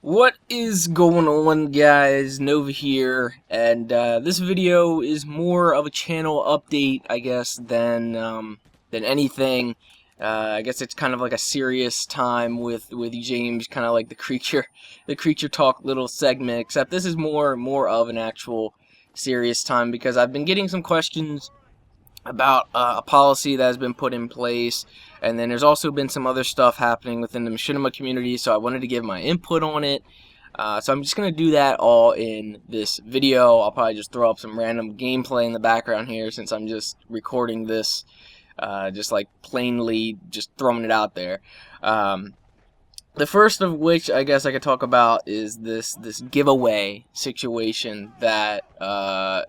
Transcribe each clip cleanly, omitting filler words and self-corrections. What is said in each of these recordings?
What is going on, guys? Nova here, and this video is more of a channel update, I guess, than anything. I guess it's kind of like a serious time with James, kind of like the creature talk little segment. Except this is more of an actual serious time because I've been getting some questions about a policy that has been put in place, and then there's also been some other stuff happening within the machinima community, so I wanted to give my input on it. So I'm just going to do that all in this video. I'll probably just throw up some random gameplay in the background here since I'm just recording this, just like plainly just throwing it out there. The first of which I guess I could talk about is this giveaway situation that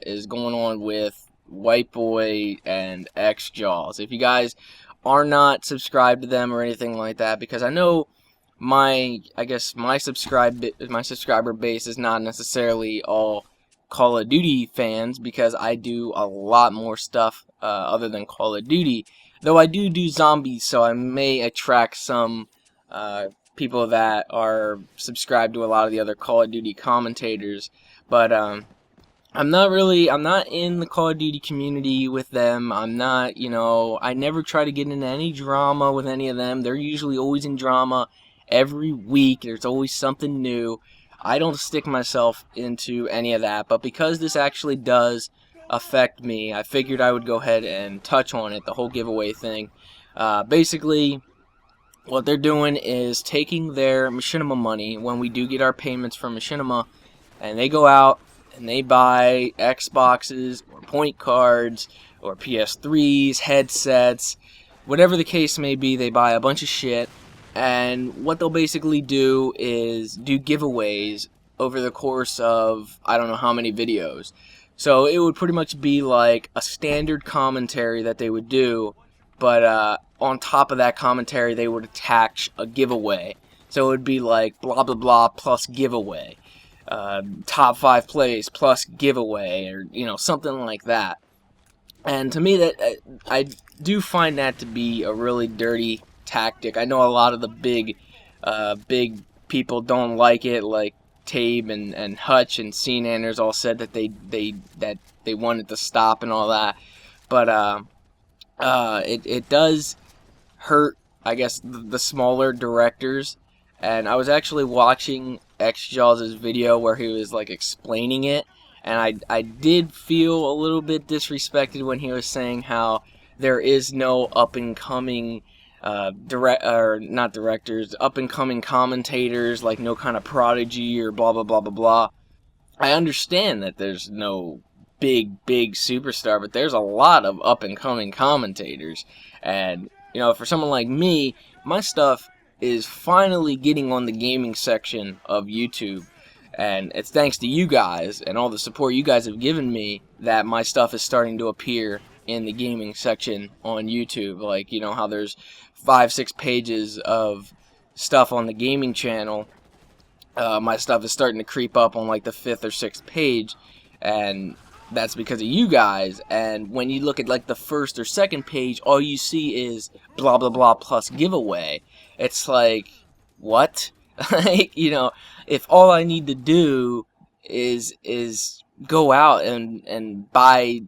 is going on with White Boy and X Jaws. If you guys are not subscribed to them or anything like that, because I know my subscriber base is not necessarily all Call of Duty fans, because I do a lot more stuff other than Call of Duty. Though I do zombies, so I may attract some people that are subscribed to a lot of the other Call of Duty commentators. But I'm not in the Call of Duty community with them. I'm not, I never try to get into any drama with any of them. They're usually always in drama every week. There's always something new. I don't stick myself into any of that, but because this actually does affect me, I figured I would go ahead and touch on it, the whole giveaway thing. Basically, what they're doing is taking their machinima money when we do get our payments from machinima, and they go out and they buy Xboxes or point cards or PS3s, headsets, whatever the case may be. They buy a bunch of shit, and what they'll basically do is do giveaways over the course of I don't know how many videos. So it would pretty much be like a standard commentary that they would do, but on top of that commentary they would attach a giveaway. So it would be like blah blah blah plus giveaway. Top 5 plays plus giveaway, or something like that. And to me, that I do find that to be a really dirty tactic. I know a lot of the big people don't like it, like Tyme and Hutch and Cnanners all said that they wanted to stop and all that. But it does hurt, I guess, the smaller directors. And I was actually watching X Jaws' video where he was like explaining it, and I did feel a little bit disrespected when he was saying how there is no up and coming up and coming commentators, like no kind of prodigy or blah blah blah blah blah. I understand that there's no big superstar, but there's a lot of up and coming commentators, and for someone like me, my stuff is finally getting on the gaming section of YouTube, and it's thanks to you guys and all the support you guys have given me that my stuff is starting to appear in the gaming section on YouTube. Like, how there's 5-6 pages of stuff on the gaming channel. My stuff is starting to creep up on like the 5th or 6th page, and that's because of you guys. And when you look at like the 1st or 2nd page, all you see is blah blah blah plus giveaway. It's like, what? Like, if all I need to do is go out and buy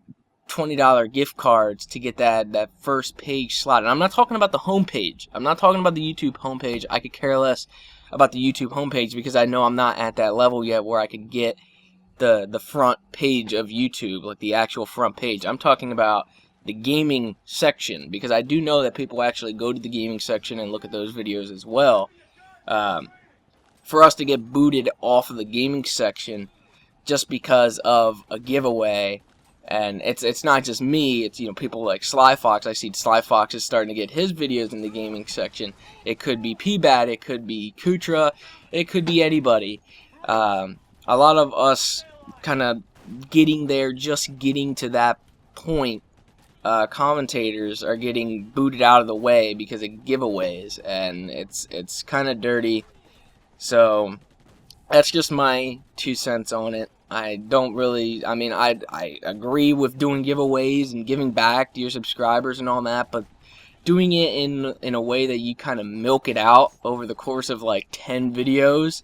$20 gift cards to get that first page slot. And I'm not talking about the homepage. I'm not talking about the YouTube homepage. I could care less about the YouTube homepage because I know I'm not at that level yet where I could get the front page of YouTube, like the actual front page. I'm talking about the gaming section, because I do know that people actually go to the gaming section and look at those videos as well. For us to get booted off of the gaming section just because of a giveaway, and it's not just me, it's people like Sly Fox. I see Sly Fox is starting to get his videos in the gaming section. It could be P-Bat, it could be Kutra, it could be anybody. A lot of us kind of getting there, just getting to that point, commentators are getting booted out of the way because of giveaways, and it's kind of dirty. So that's just my 2 cents on it. I don't really, I agree with doing giveaways and giving back to your subscribers and all that, but doing it in a way that you kind of milk it out over the course of like 10 videos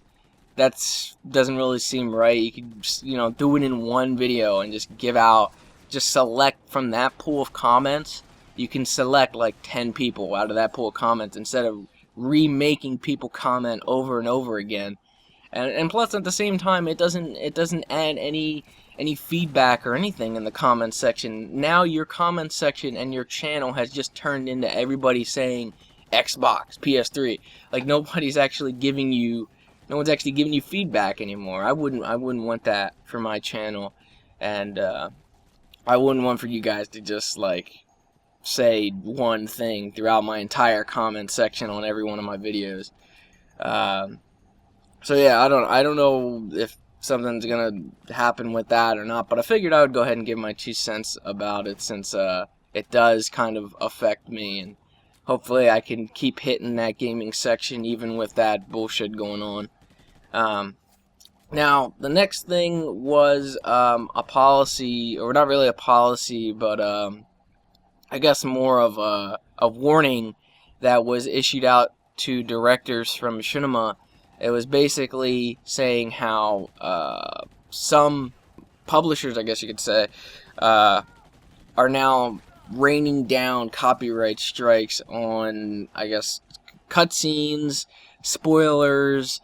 that's doesn't really seem right. You could just, do it in one video and just give out, just select from that pool of comments. You can select like 10 people out of that pool of comments instead of remaking people comment over and over again. And plus, at the same time, it doesn't add any feedback or anything in the comment section. Now your comment section and your channel has just turned into everybody saying Xbox, PS3. Like no one's actually giving you feedback anymore. I wouldn't want that for my channel, and I wouldn't want for you guys to just like say one thing throughout my entire comment section on every one of my videos. So yeah, I don't know if something's gonna happen with that or not, but I figured I would go ahead and give my 2 cents about it, since it does kind of affect me, and hopefully I can keep hitting that gaming section even with that bullshit going on. Now the next thing was a policy, or not really a policy, but I guess more of a warning that was issued out to directors from Machinima. It was basically saying how some publishers, I guess you could say, are now raining down copyright strikes on, I guess, cutscenes, spoilers,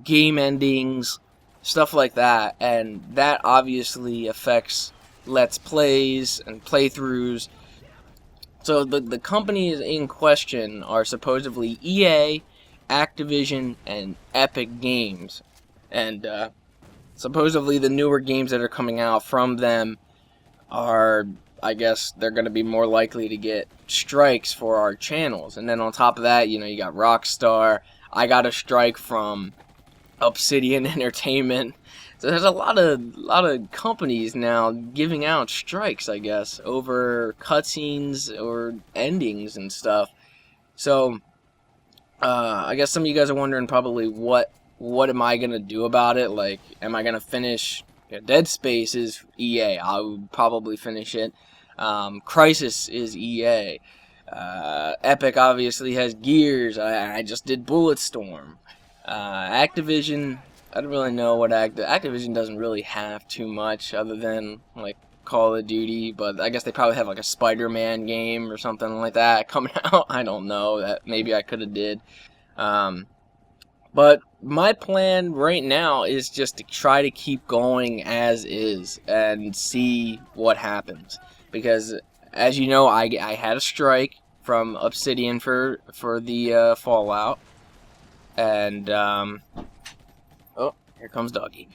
game endings, stuff like that, and that obviously affects Let's Plays and playthroughs. So the companies in question are supposedly EA, Activision, and Epic Games, and supposedly the newer games that are coming out from them are, I guess, they're going to be more likely to get strikes for our channels. And then on top of that, you got Rockstar. I got a strike from Obsidian Entertainment. So there's a lot of companies now giving out strikes, I guess, over cutscenes or endings and stuff. So I guess some of you guys are wondering probably what am I gonna do about it? Like, am I gonna finish Dead Space? Is EA? I would probably finish it. Crysis is EA. Epic obviously has Gears. I just did Bulletstorm. Activision, I don't really know what Activision doesn't really have too much other than like Call of Duty, but I guess they probably have like a Spider-Man game or something like that coming out. I don't know, that maybe I could have did. But my plan right now is just to try to keep going as is and see what happens, because as you know, I had a strike from Obsidian for the Fallout, and oh, here comes Doggy.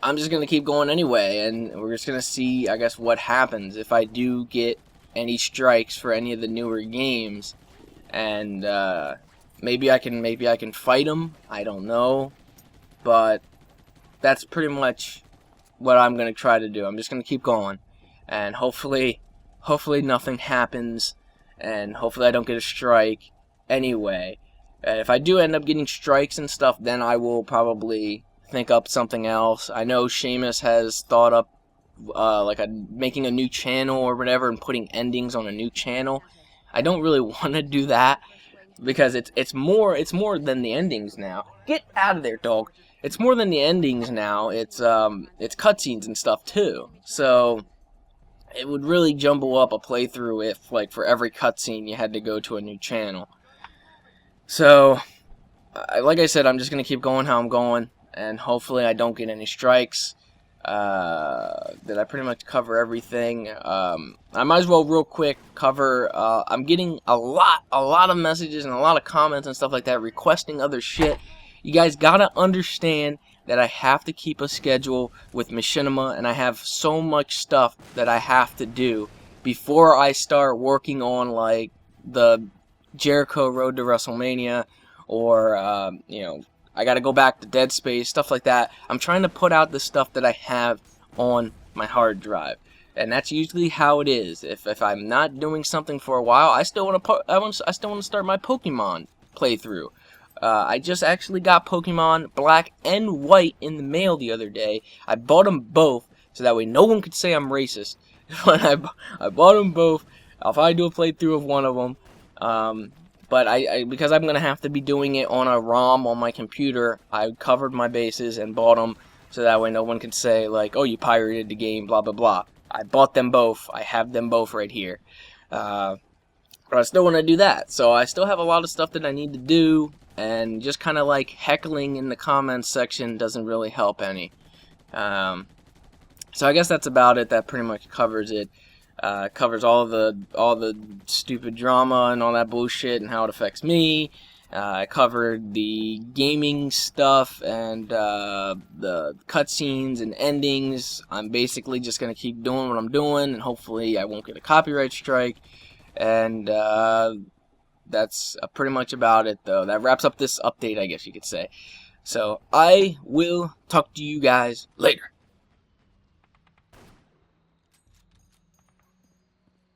I'm just going to keep going anyway, and we're just going to see, I guess, what happens if I do get any strikes for any of the newer games, and maybe I can fight them, I don't know, but that's pretty much what I'm going to try to do. I'm just going to keep going, and hopefully nothing happens, and hopefully I don't get a strike anyway. If I do end up getting strikes and stuff, then I will probably think up something else. I know Seamus has thought up making a new channel or whatever and putting endings on a new channel. I don't really want to do that because it's more than the endings now. Get out of there, dog. It's more than the endings now. It's cutscenes and stuff too. So it would really jumble up a playthrough if, like, for every cutscene you had to go to a new channel. So, like I said, I'm just going to keep going how I'm going, and hopefully I don't get any strikes. Did I pretty much cover everything? I might as well real quick cover, I'm getting a lot of messages and a lot of comments and stuff like that requesting other shit. You guys gotta understand that I have to keep a schedule with Machinima, and I have so much stuff that I have to do before I start working on, like, the Jericho Road to WrestleMania, or, I gotta go back to Dead Space, stuff like that. I'm trying to put out the stuff that I have on my hard drive, and that's usually how it is. If I'm not doing something for a while, I still want to start my Pokemon playthrough. I just actually got Pokemon Black and White in the mail the other day. I bought them both so that way no one could say I'm racist. But I bought them both. I'll probably do a playthrough of one of them. But because I'm going to have to be doing it on a ROM on my computer, I covered my bases and bought them so that way no one can say, like, oh, you pirated the game, blah, blah, blah. I bought them both. I have them both right here. But I still want to do that. So I still have a lot of stuff that I need to do, and just kind of like heckling in the comments section doesn't really help any. So I guess that's about it. That pretty much covers it. Covers all the stupid drama and all that bullshit and how it affects me. I covered the gaming stuff and the cutscenes and endings. I'm basically just gonna keep doing what I'm doing, and hopefully I won't get a copyright strike. And that's pretty much about it, though. That wraps up this update, I guess you could say. So I will talk to you guys later.